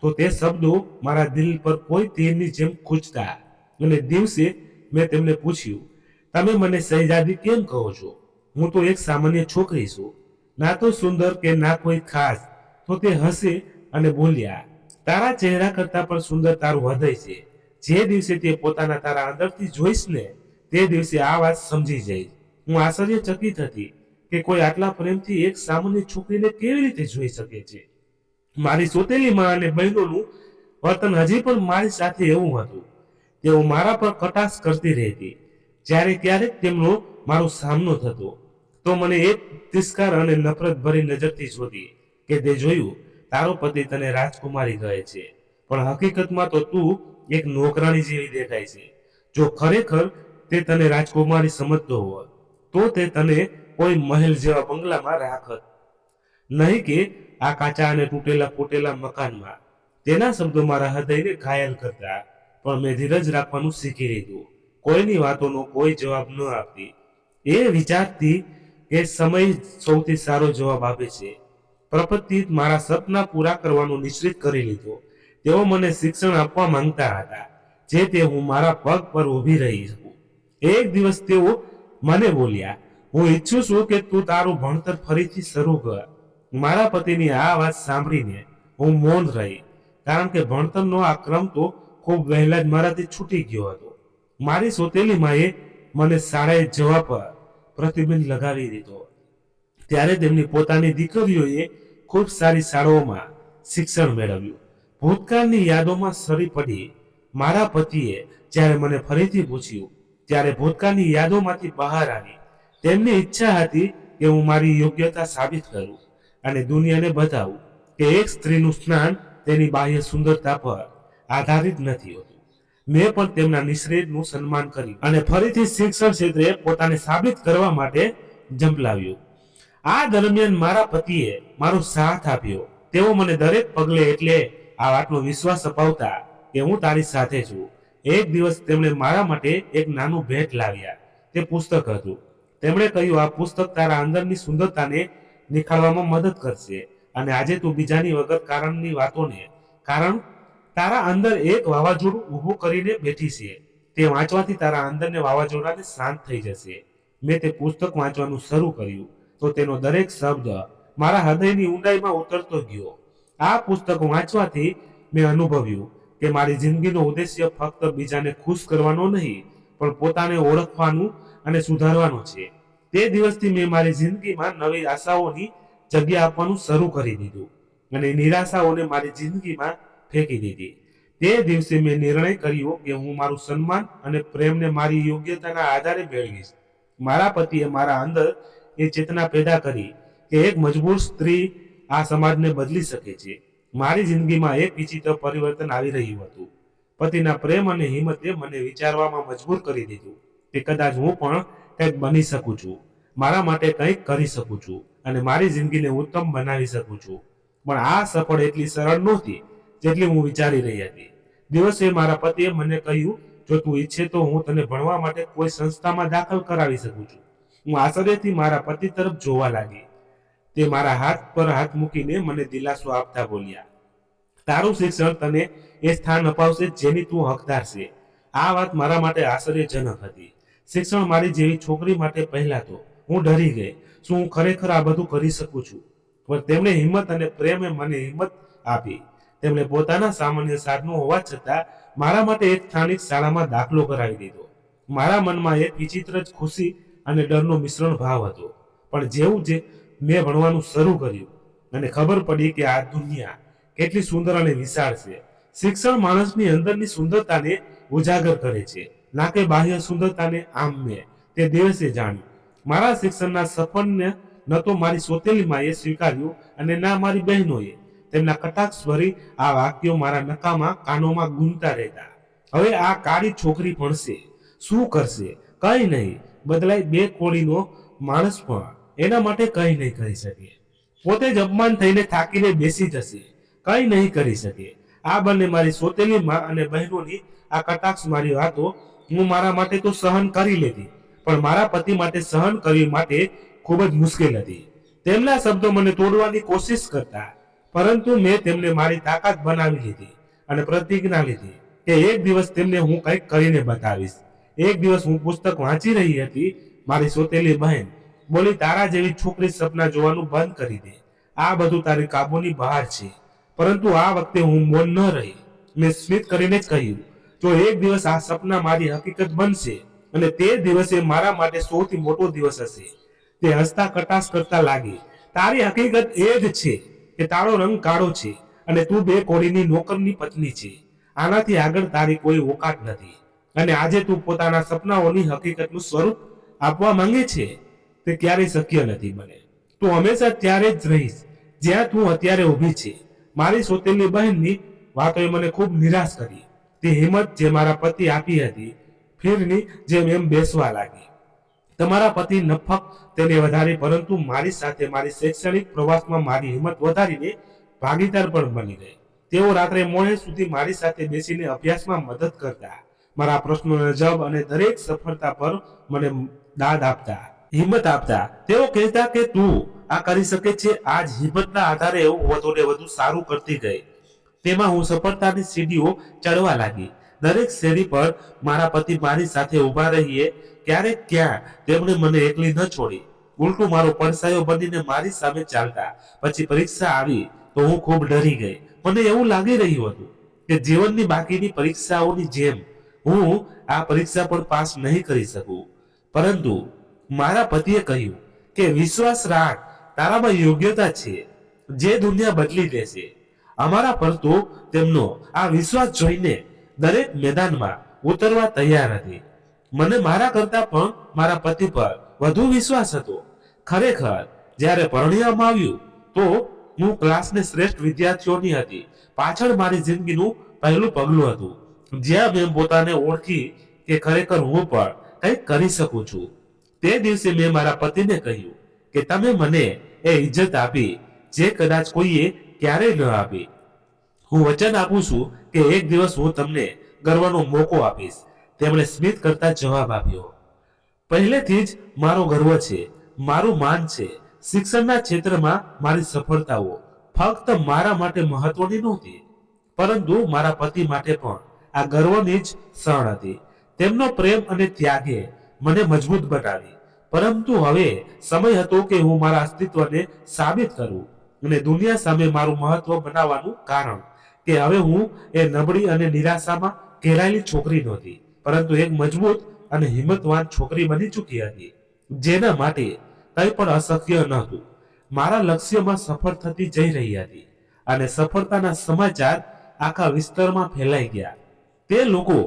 તો તે શબ્દો મારા દિલ પર કોઈ તીરની જેમ ખૂંચતા. અને દિવસે મેં તેમને પૂછ્યું, તમે મને શહેજાદી કેમ કહો છો? હું તો એક સામાન્ય છોકરી છું, ના તો સુંદર કે ના કોઈ ખાસ. તો તે હસે અને બોલ્યા, તારા ચહેરા કરતા પણ સુંદર તારું હૃદય છે. જે દિવસે તે પોતાના તારા અંદરથી જોઈશ ને, તે દિવસે આ વાત સમજી જઈશ. હું આશ્ચર્યચકિત હતી કે કોઈ આટલા પ્રેમથી એક સામાન્ય છોકરીને કેવી રીતે જોઈ શકે છે. મારી સોતેલી માં અને બહેનોનું વર્તન હજી પણ મારી સાથે એવું હતું. તેઓ મારા પર કટાક્ષ કરતી રહેતી. જ્યારે ક્યારેક તેમનો મારો સામનો થતો તો મને એક તિરસ્કાર અને નફરત ભરી નજરથી જોતી કે તે જોયું તારો પતિ તને રાજકુમારી કહે છે, પણ હકીકતમાં તો તું એક નોકરાણી જેવી દેખાય છે. જો ખરેખર તે તને રાજકુમારી સમજતો હોત તો તે તને કોઈ મહેલ જેવા બંગલામાં રાખત, નહીં કે આ કાચા અને તૂટેલા ફૂટેલા મકાનમાં. તેના શબ્દો મારા હૃદયને ઘાયલ કરતા, પણ મેં ધીરજ રાખવાનું શીખી લીધું. કોઈની વાતોનો કોઈ જવાબ ન આપતી, એ વિચારતી કે સમય સૌથી સારો જવાબ આપે છે. પ્રપત્તિ મારા સપના પૂરા કરવાનો નિશ્ચિત કરી લીધો. તેઓ મને શિક્ષણ આપવા માંગતા હતા, જેથી હું મારા પગ પર ઊભી રહી શકું. એક દિવસ તેઓ મને બોલ્યા, હું ઈચ્છું છું કે તું તારું ભણતર ફરીથી શરૂ કર. મારા પતિની આ વાત સાંભળીને હું મૌન રહી, કારણ કે ભણતરનો આ ક્રમ તો ખૂબ વહેલા જ મારાથી છૂટી ગયો હતો. મારી સોતેલી માએ મને શાળાએ જવા પર પ્રતિબંધ લગાવી દીધો. ત્યારે તેમની પોતાની દીકરીઓએ ખૂબ સારી શાળાઓમાં શિક્ષણ મેળવ્યું. ભૂતકાળની યાદોમાં સરી પડી. મારા પતિએ જ્યારે મને ફરીથી પૂછ્યું ત્યારે ભૂતકાળની યાદોમાંથી બહાર આવી. તેમની ઈચ્છા હતી કે હું મારી યોગ્યતા સાબિત કરું અને દુનિયાને બતાવું કે એક સ્ત્રીનું સ્નાન તેની બાહ્ય સુંદરતા પર આધારિત નથી હોતું. મેં પણ તેમના નિશ્ચયનું સન્માન કર્યું અને ફરીથી શિક્ષણ ક્ષેત્રે પોતાને સાબિત કરવા માટે ઝંપલાવ્યું. આ દરમિયાન મારા પતિએ મારો સાથ આપ્યો. તેઓ મને દરેક પગલે એટલે આ વાતનો વિશ્વાસ અપાવતા કે હું તારી સાથે છું. એક દિવસ તેમણે મારા માટે એક નાનું ભેટ લાવ્યા. તે પુસ્તક હતું. તેમણે કહ્યું, આ પુસ્તક તારા અંદરની સુંદરતાને નિખારવામાં મદદ કરશે અને આજે તું બીજાની વગર કારણની વાતોને કારણ તારા અંદર એક વાવાઝોડું ઊભું કરીને બેઠી છે. તે વાંચવાથી તારા અંદરને વાવાઝોડાને શાંત થઈ જશે. મેં તે પુસ્તક વાંચવાનું શરૂ કર્યું તો તેનો દરેક શબ્દ મારા હૃદયની ઊંડાઈમાં ઉતરતો ગયો. આ પુસ્તક વાંચવાથી મેં અનુભવ્યું કે મારી જિંદગીનો ઉદ્દેશ્ય ફક્ત બીજાને ખુશ કરવાનો નહીં, પણ પોતાને ઓળખવાનું અને સુધારવાનું છે. તે દિવસથી મેં મારી જિંદગીમાં નવી આશાઓની જગ્યા આપવાનું શરૂ કરી દીધું અને નિરાશાઓને મારી જિંદગીમાં ફેંકી દીધી. તે દિવસે મેં નિર્ણય કર્યો કે હું મારું સન્માન અને પ્રેમને મારી યોગ્યતાના આધારે મેળવીશ. મારા પતિએ મારા અંદર એ ચેતના પેદા કરી કે એક મજબૂર સ્ત્રી આ સમાજને બદલી શકે છે. મારી જિંદગીમાં એક વિચિત્ર પરિવર્તન આવી રહ્યું હતું. પતિના પ્રેમ અને હિંમતે મને વિચારવામાં મજબૂર કરી દીધું કે કદાચ હું પણ કંઈક બની શકું છું, મારા માટે કંઈક કરી શકું છું અને મારી જિંદગીને ઉત્તમ બનાવી શકું છું. પણ આ સફળ એટલી સરળ નહોતી જેટલી હું વિચારી રહી હતી. દિવસે મારા પતિએ મને કહ્યું, જો તું ઈચ્છે તો હું તને ભણવા માટે કોઈ સંસ્થામાં દાખલ કરાવી શકું છું. હું આશ્ચર્યથી મારા પતિ તરફ જોવા લાગી. તે મારા હાથ પર હાથ મૂકીને મને દિલાસો આપતા બોલ્યા, તારું શિક્ષણ તને એ સ્થાન અપાવશે જેની તું હકદાર છે. આ વાત મારા માટે આશ્ચર્યજનક હતી. શિક્ષણ મારી જેવી છોકરી માટે પહેલા તો હું ડરી ગઈ. શું હું ખરેખર આ બધું કરી શકું છું? પણ તેમણે હિંમત અને પ્રેમે મને હિંમત આપી. તેમણે પોતાના સામાન્ય સાધનો હોવા છતાં મારા માટે એક સ્થાનિક શાળામાં દાખલો કરાવી દીધો. મારા મનમાં એક વિચિત્ર જ ખુશી અને ડરનો મિશ્રણ ભાવ હતો. પણ જેવું જે મેં ભણવાનું શરૂ કર્યું અને ખબર પડી કે આ દુનિયા કેટલી સુંદર અને વિશાળ છે. શિક્ષણ માણસની અંદરની સુંદરતાને ઉજાગર કરે છે, ના કે બાહ્ય સુંદરતાને. આમ મેં તે દિવસે જાણ્યું. મારા શિક્ષણના સફળને ન તો મારી સોતેલી માએ સ્વીકાર્યું અને ના મારી બહેનોએ. તેમના કટાક્ષ ભરી આ વાક્યો મારા નકામા કાનોમાં ગૂંજતા રહેતા. હવે આ કાળી છોકરી ભણશે, શું કરશે? કંઈ નહીં. બદલાય બે કોળીનો માણસ પણ એના માટે કંઈ નહીં કરી શકે. પોતે જ અપમાન થઈને થાકીને બેસી જશે, કંઈ નહીં કરી શકે. આ બંને મારી સોતેલી માં અને બહેનોની આ કટાક્ષ મારી વાતો હું મારા માટે તો સહન કરી લેતી, પણ મારા પતિ માટે સહન કરવી માટે ખૂબ જ મુશ્કેલ હતી. તેમના શબ્દો મને તોડવાની કોશિશ કરતા, પરંતુ મેં તેમને મારી તાકાત બનાવી લીધી અને પ્રતિજ્ઞા લીધી કે એક દિવસ તેમને હું કંઈક કરીને બતાવીશ. એક દિવસ હું પુસ્તક વાંચી રહી હતી. મારી સોતેલી બહેન બોલી, તારા જેવી છોકરી સપના જોવાનું બંધ કરી દે. આ બધું તારી કાબુની બહાર છે. પરંતુ આ વખતે હું મૌન ન રહી. મેં સ્મિત કરીને જ કહ્યું, જો એક દિવસ આ સપના મારી હકીકત બનશે અને તે દિવસે મારા માટે સૌથી મોટો દિવસ હશે. તે હસતા કટાક્ષ કરતા લાગી, તારી હકીકત એ જ છે કે તારો રંગ કાળો છે અને તું બે કોળીની નોકરની પત્ની છે. આનાથી આગળ તારી કોઈ ઓકાત નથી. અને આજે તું પોતાના સપનાઓની હકીકતનું સ્વરૂપ આપવા માંગે છે. તે ક્યારેય શક્ય નથી બને. તું હંમેશા ત્યારે જ રહીશ જ્યાં તું અત્યારે ઊભી છે. મારી સોતેલી બહેનની વાતોએ મને ખૂબ નિરાશ કરી. તે હિંમત જે મારા પતિ આપી હતી ફીરની જેમ એમ બેસવા લાગી. તમારા પતિ નફક તેને વધારી, પરંતુ મારી સાથે મારી શૈક્ષણિક પ્રવાસમાં મારી હિંમત વધારીને ભાગીદાર પણ બની ગઈ. તેઓ રાત્રે મોડે સુધી મારી સાથે બેસીને અભ્યાસમાં મદદ કરતા, મારા પ્રશ્નોના જવાબ અને દરેક સફળતા પર મને દાદ આપતા, હિંમત આપતા. તેઓ કહેતા કે તું આ કરી શકે છે. આ જ હિંમતના આધારે હું વધુને વધુ સારું કરતી ગઈ. તેમાં હું સફળતાની સીડીઓ ચડવા લાગી. દરેક શેરી પર મારા પતિ મારી સાથે ઊભા રહીએ. ક્યારેક ક્યાં તેમણે મને એકલી ન છોડી, ઉલટું મારો પડસાયો બનીને મારી સામે ચાલતા. પછી પરીક્ષા આવી તો હું ખૂબ ડરી ગઈ. મને એવું લાગી રહ્યું હતું કે જીવનની બાકીની પરીક્ષાઓની જેમ હું આ પરીક્ષા પણ પાસ નહીં કરી શકું. પરંતુ મારા પતિએ કહ્યું કે વિશ્વાસ રાખ, તારામાં યોગ્યતા છે જે દુનિયા બદલી દેશે. અમારા પર તો તેમનો આ વિશ્વાસ જોઈને દરેક મેદાનમાં ઉતરવા તૈયાર હતી. મને મારા કરતા પણ મારા પતિ પર વધુ વિશ્વાસ હતો. ખરેખર જ્યારે પરિણામ આવ્યું તો હું ક્લાસની શ્રેષ્ઠ વિદ્યાર્થીઓની હતી. પાછળ મારી જિંદગીનું પહેલું પગલું હતું, જ્યાં મેં પોતાને ઓળખી કે ખરેખર હું પણ કંઈક કરી શકું છું. તે દિવસે મેં મારા પતિને કહ્યું કે તમે મને એ ઇજ્જત આપી જે કદાચ કોઈએ ક્યારેય ન આપી. હું વચન આપું છું કે એક દિવસ હું તમને ગર્વનો મોકો આપીશ. તેમણે સ્મિત કરતા જવાબ આપ્યો, પહેલેથી જ મારો ગર્વ છે, મારું માન છે. શિક્ષણના ક્ષેત્રમાં મારી સફળતાઓ ફક્ત મારા માટે મહત્વની નહોતી, પરંતુ મારા પતિ માટે પણ આ ગર્વની જ ક્ષણ હતી. તેમનો પ્રેમ અને ત્યાગે મને મજબૂત બનાવી. પરંતુ હવે સમય હતો કે હું મારા અસ્તિત્વને સાબિત કરું અને દુનિયા સામે મારું મહત્વ બનાવવાનું. કારણ કે હવે હું એ નબળી અને નિરાશામાં ઘેરાયેલી છોકરી નહોતી, પરંતુ એક મજબૂત અને હિંમતવાન છોકરી બની ચૂકી હતી, જેના માટે કંઈ પણ અશક્ય ન હતું. મારા લક્ષ્યમાં સફળ થતી જઈ રહી હતી અને સફળતાના સમાચાર આખા વિસ્તારમાં ફેલાઈ ગયા. તે લોકો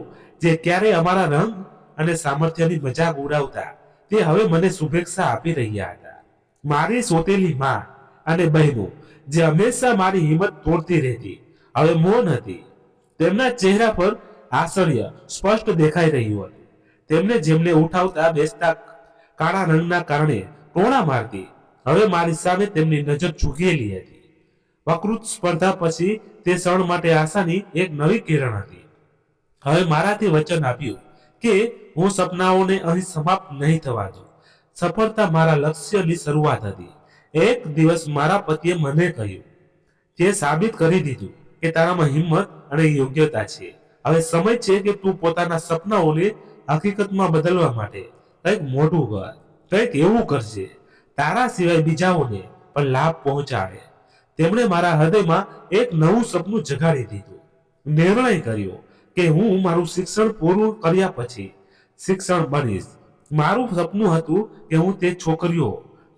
જે ક્યારેય અમારા રંગ અને સામર્થ્યની મજાક ઉડાવતા, તે હવે મને શુભેચ્છા આપી રહ્યા હતા. મારી સોતેલી માં અને બહેનો જે હંમેશા મારી હિંમત તોડતી રહેતી, હવે મૌન હતી. તેમના ચહેરા પર આશ્ચર્ય સ્પષ્ટ દેખાઈ રહ્યું હતું. જેમને ઉઠાવતા બેસતા કાળા રંગના કારણે ટોણા મારતી, હવે મારી સામે તેમની નજર ઝૂકેલી હતી. વકૃત સ્પર્ધા પછી તે ક્ષણ માટે આશાની એક નવી કિરણ હતી. હવે મારાથી વચન આપ્યું કે હું સપનાઓને અહીં સમાપ્ત નહીં થવા દઉં. સફળતા મારા લક્ષ્યની શરૂઆત હતી. એક દિવસ મારા પતિએ મને કહ્યું, તે સાબિત કરી દીધું કે તારામાં હિંમત અને યોગ્યતા છે. હવે સમય છે કે તું પોતાના સપનાઓને હકીકતમાં બદલવા માટે કંઈક મોટું કર, કંઈક એવું કરજે તારા સિવાય બીજાઓને પણ લાભ પહોંચાડે. તેમણે મારા હૃદયમાં એક નવું સપનું જગાડી દીધું. નિર્ણય કર્યો કે હું મારું શિક્ષણ પૂરું કર્યા પછી શિક્ષણ બનીશ. મારું સપનું હતું કે હું તે છોકરીઓ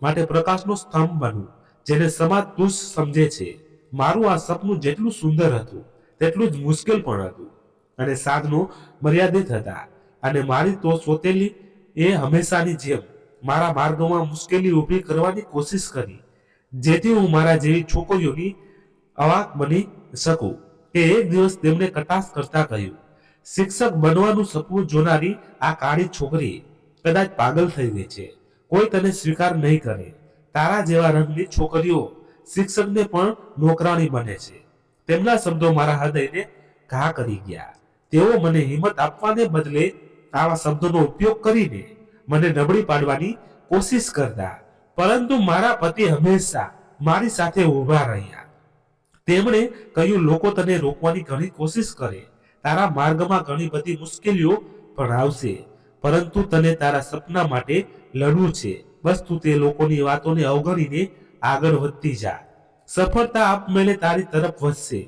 માટે પ્રકાશનો સ્તંભ બનું જેને સમાજ તુચ્છ સમજે છે. મારું આ સપનું જેટલું સુંદર હતું તેટલું જ મુશ્કેલ પણ હતું અને સાધનો મર્યાદિત હતા. અને મારી તો સોતેલી એ હંમેશાની જેમ મારા માર્ગોમાં મુશ્કેલી ઊભી કરવાની કોશિશ કરી, જેથી હું મારા જેવી છોકરીઓની અવાક બની શકું. કે એક દિવસ તેમને કટાક્ષ કરતા કહ્યું, શિક્ષક બનવાનું સપનું જોનારી આ કાળી છોકરી કદાચ પાગલ થઈ ગઈ છે. કોઈ તને સ્વીકાર નહીં કરે. તારા જેવા રંગની છોકરીઓ શિક્ષકને પણ નોકરાણી બને છે. તેમના શબ્દો મારા હૃદયને ઘા કરી ગયા. તેઓ મને હિંમત આપવાને બદલે આવા શબ્દોનો ઉપયોગ કરીને મને નબળી પાડવાની કોશિશ કરતા. પરંતુ મારા પતિ હંમેશા મારી સાથે ઊભા રહ્યા. તેમણે કહ્યું, લોકો તને રોકવાની ઘણી કોશિશ કરે, તારા માર્ગમાં ઘણી બધી મુશ્કેલીઓ પણ આવશે, પરંતુ તને તારા સપના માટે લડવું છે. બસ તું તે લોકોની વાતોને અવગણીને આગળ વધતી જા. સફળતા આપમેળે તારી તરફ વધશે.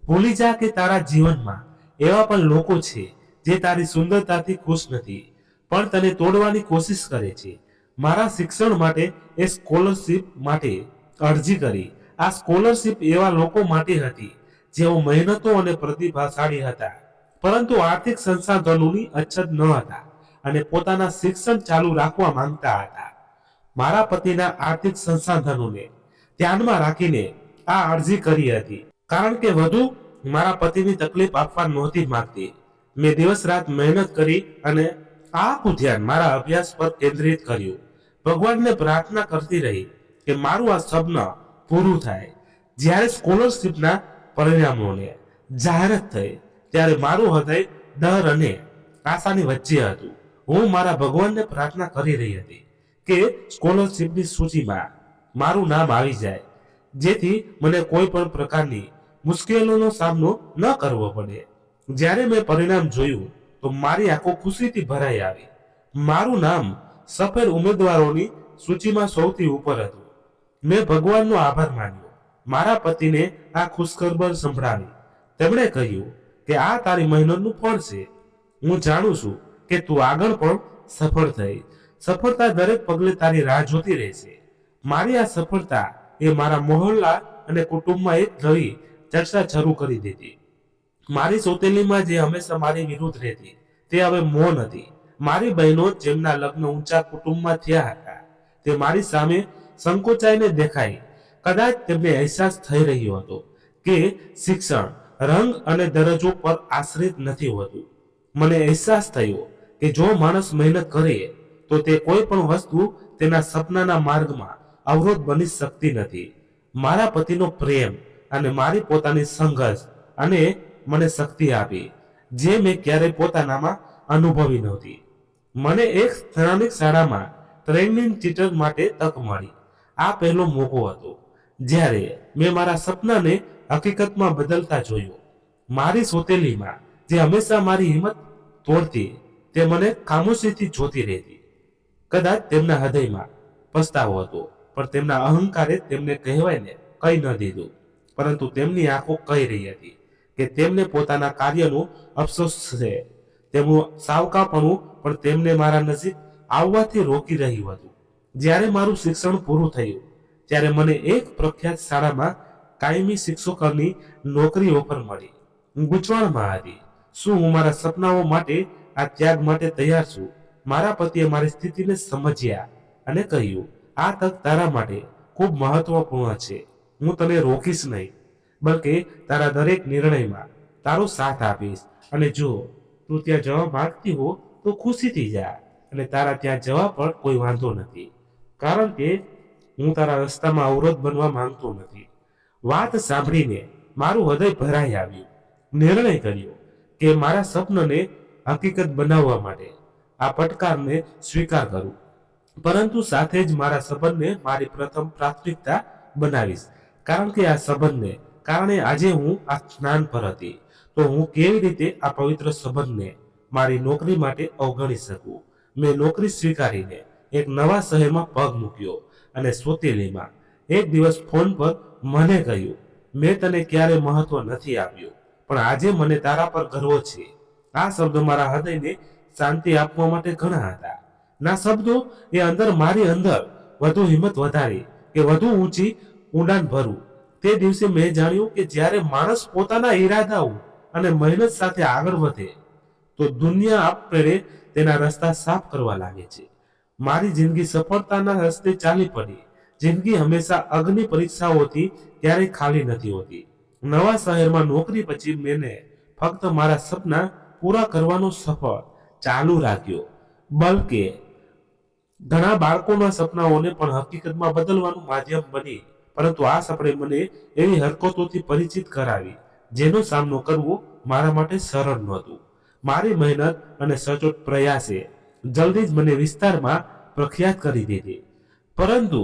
ભૂલી જા કે તારા જીવનમાં એવા પણ લોકો છે જે તારી સુંદરતાથી ખુશ નથી, પણ તને તોડવાની કોશિશ કરે છે. મારા શિક્ષણ માટે એ સ્કોલરશિપ માટે અરજી કરી. આ સ્કોલરશિપ એવા લોકો માટે હતી જેઓ મહેનતો અને પ્રતિભાશાળી હતા, પરંતુ આર્થિક સંસાધનોની અછત ન હતા અને પોતાના શિક્ષણ ચાલુ રાખવા માંગતા હતા. મારા પતિના આર્થિક સંસાધનોને ધ્યાનમાં રાખીને આ અરજી કરી હતી, કારણ કે વધુ મારા પતિની તકલીફ આપવા નહોતી માંગતી. મેં દિવસ રાત મહેનત કરી અને આખું ધ્યાન મારા અભ્યાસ પર કેન્દ્રિત કર્યું. ભગવાનને પ્રાર્થના કરતી રહી કે મારું આ સપનું પૂરું થાય. જ્યારે સ્કોલરશિપના પરિણામોને જાહેરાત થઈ ત્યારે મારું હૃદય ડર અને આશાની વચ્ચે હતું. હું મારા ભગવાનને પ્રાર્થના કરી રહી હતી કે સ્કોલરશિપની સૂચિમાં મારું નામ આવી જાય, જેથી મને કોઈ પણ પ્રકારની મુશ્કેલીનો સામનો ન કરવો પડે. જ્યારે મેં પરિણામ જોયું તો મારી આંખો ખુશીથી ભરાઈ આવી. મારું નામ સફળ ઉમેદવારોની સૂચિમાં સૌથી ઉપર હતું. મેં ભગવાનનો આભાર માન્યો. મારા પતિને આ ખુશખબર સંભળાવી. તેમણે કહ્યું કે આ તારી મહેનતનું ફળ છે. હું જાણું છું કે તું આગળ પણ સફળ થઈ. સફળતા દરેક પગલે તારી રાહ જોતી રહેશે. મારી આ સફળતા એ મારા મોહલ્લા અને કુટુંબમાં એક નવી ચર્ચા શરૂ કરી દીધી. મારી સોતેલીમાં જે હંમેશા મારી વિરુદ્ધ રહેતી તે હવે મૌન હતી. મારી બહેનો જેમના લગ્ન ઊંચા કુટુંબમાં થયા હતા તે મારી સામે સંકોચાઈને દેખાઈ. કદાચ તેમને અહેસાસ થઈ રહ્યો હતો કે શિક્ષણ રંગ અને દરજ્જો પર આશ્રિત નથી હોતું. મને અહેસાસ થયો કે જો માણસ મહેનત કરે તો તે કોઈ પણ વસ્તુ તેના સપનાના માર્ગમાં અવરોધ બની શકતી નથી. મારા પતિનો પ્રેમ અને મારી પોતાની સંઘર્ષ અને મને શક્તિ આપી જે મેં ક્યારેય પોતાનામાં અનુભવી નહોતી. મને એક સ્થાનિક શાળામાં ટ્રેનિંગ ટીચર માટે તક મળી. આ પહેલો મોકો હતો જ્યારે મેં મારા સપનાને હકીકતમાં બદલતા જોયું. મારી સોતેલીમાં જે હંમેશા મારી હિંમત તોડતી તે મને ખામોશીથી જોતી રહેતી. કદાચ તેમના હૃદયમાં પસ્તાવો હતો, પણ તેમના અહંકારે તેમને કહેવાયને કહી ન દીધું. પરંતુ તેમની આંખો કહી રહી હતી કે તેમને પોતાના કાર્યનો અફસોસ છે. તેમનું સાવકાપણું પણ તેમને મારા નજીક આવવાથી રોકી રહ્યું હતું. જ્યારે મારું શિક્ષણ પૂરું થયું ત્યારે મને એક પ્રખ્યાત શાળામાં કાયમી શિક્ષકોની નોકરી ઓફર મળી. હું ગૂંચવણમાં હતી. શું હું મારા સપનાઓ માટે આ ત્યાગ માટે તૈયાર છું? મારા પતિએ મારી સ્થિતિને સમજ્યા અને કહ્યું, આ તક તારા માટે ખૂબ મહત્વપૂર્ણ છે. હું તને રોકીશ નહીં, બલકે તારા દરેક નિર્ણયમાં તારો સાથ આપીશ. અને જો તું ત્યાં જવા માંગતી હો તો ખુશીથી જા, અને તારા ત્યાં જવા પર કોઈ વાંધો નથી, કારણ કે હું તારા રસ્તામાં અવરોધ બનવા માંગતો નથી. વાત સાંભળીને મારું હૃદય ભરાઈ આવ્યું. નિર્ણય કર્યો કે મારા સપનને હકીકત બનાવવા માટે આ પડકારને સ્વીકાર કરું, પરંતુ સાથે જ મારા સંબંધને મારી પ્રથમ પ્રાથમિકતા બનાવીશ. કારણ કે આ સંબંધને કારણે આજે હું આ સ્નાન પર હતી, તો હું કેવી રીતે આ પવિત્ર સંબંધને મારી નોકરી માટે અવગણી શકું? મેં નોકરી સ્વીકારીને એક નવા શહેરમાં પગ મૂક્યો અને સોતેલીમાં એક દિવસ ફોન પર મને કહ્યું, મેં તને ક્યારે મહત્વ નથી આપ્યું, પણ આજે મને તારા પર ગર્વ છે. આ શબ્દો મારા હૃદયને શાંતિ આપવા માટે ઘણા હતા. ના શબ્દો એ અંદર મારી અંદર વધુ હિંમત વધારી કે વધુ ઊંચી ઊંડાણ ભરું. તે દિવસે મેં જાણ્યું કે જ્યારે માણસ પોતાના ઈરાદાઓ અને મહેનત સાથે આગળ વધે તો દુનિયા આપમેળે તેના રસ્તા સાફ કરવા લાગે છે. મારી જિંદગી સફળતાના રસ્તે ચાલી પડી. જિંદગી હંમેશા અગ્નિ પરીક્ષાઓથી ક્યારેય ખાલી નથી હોતી. નવા શહેરમાં નોકરી પછી મેં ફક્ત મારા સપના પૂરા કરવાનો સફર ચાલુ રાખ્યો, બલકે ઘણા બાળકોના સપનાઓને પણ હકીકતમાં બદલવાનું માધ્યમ બની. પરંતુ આ સપને મને એવી હરકતોથી પરિચિત કરાવી જેનો સામનો કરવો મારા માટે સરળ નહોતું. મારી મહેનત અને સચોટ પ્રયાસે જલ્દી જ મને વિસ્તારમાં પ્રખ્યાત કરી દીધી. પરંતુ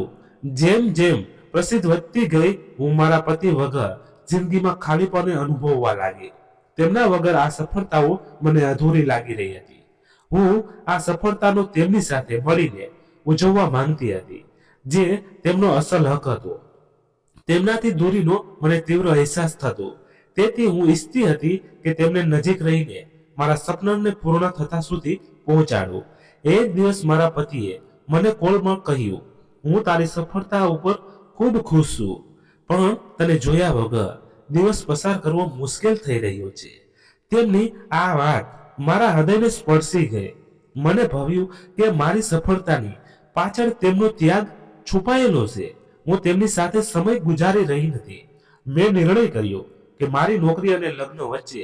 જેમ જેમ પ્રસિદ્ધ વધતી ગઈ, હું મારા પતિ વગર જિંદગીમાં ખાલીપણને અનુભવવા લાગી. તેમના વગર આ સફળતાઓ મને અધૂરી લાગી રહી હતી. હું આ સફળતાનો તેમની સાથે મળીને ઉજવવા માંગતી હતી, જે તેમનો અસલ હક હતો. તેમનાથી દૂરીનો મને તીવ્ર અહેસાસ થતો. તેથી હું ઈચ્છતી હતી કે તેમને નજીક રહીને મારા સપનાને પૂર્ણ થતા સુધી પહોંચાડું. એક દિવસ મારા પતિએ મને કોલમાં કહ્યું, હું તારી સફળતા ઉપર ખૂબ ખુશ છું, પણ તને જોયા વગર દિવસ પસાર કરવો મુશ્કેલ થઈ રહ્યો છે. તેમની આ વાત મારા હૃદયને સ્પર્શી ગઈ. મને ભાવ્યું કે મારી સફળતાની પાછળ તેમનો ત્યાગ છુપાયેલો છે. હું તેમની સાથે સમય ગુજારી રહી નથી, મેં નિર્ણય કર્યો કે મારી નોકરી અને લગ્ન વચ્ચે